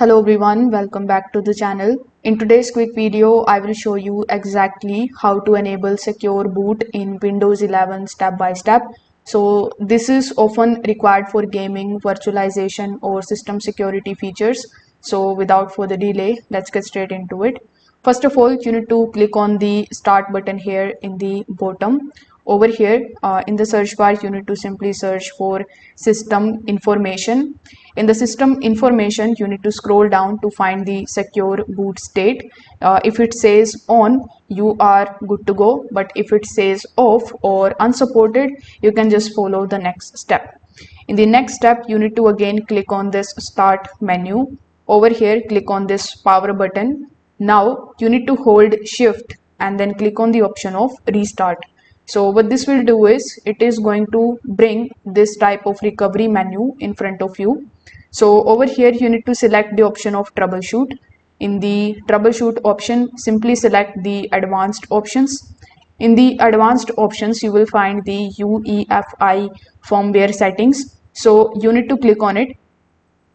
Hello everyone, welcome back to the channel. In today's quick video, I will show you exactly how to enable secure boot in Windows 11 step by step. So this is often required for gaming, virtualization or system security features. So without further delay, let's get straight into it. First of all, you need to click on the start button here in the bottom. Over here in the search bar, you need to simply search for system information. In the system information, you need to scroll down to find the secure boot state. If it says on, you are good to go, but if it says off or unsupported, you can just follow the next step. In the next step, you need to again click on this start menu. Over here, click on this power button. Now you need to hold shift and then click on the option of restart. So what this will do is it is going to bring this type of recovery menu in front of you. So over here you need to select the option of troubleshoot. In the troubleshoot option, simply select the advanced options. In the advanced options, you will find the UEFI firmware settings. So you need to click on it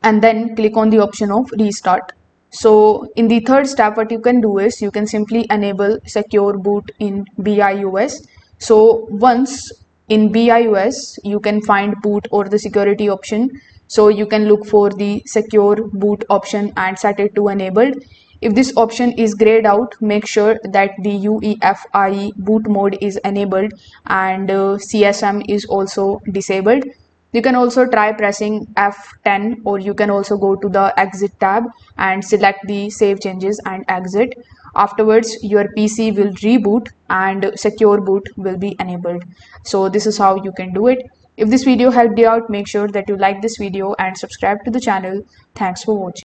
and then click on the option of restart. So in the third step, what you can do is you can simply enable secure boot in BIOS. So once in BIOS, you can find boot or the security option. So you can look for the secure boot option and set it to enabled. If this option is grayed out, make sure that the UEFI boot mode is enabled and CSM is also disabled. You can also try pressing F10, or you can also go to the exit tab and select the save changes and exit. Afterwards, your PC will reboot and secure boot will be enabled. So this is how you can do it. If this video helped you out, make sure that you like this video and subscribe to the channel. Thanks for watching.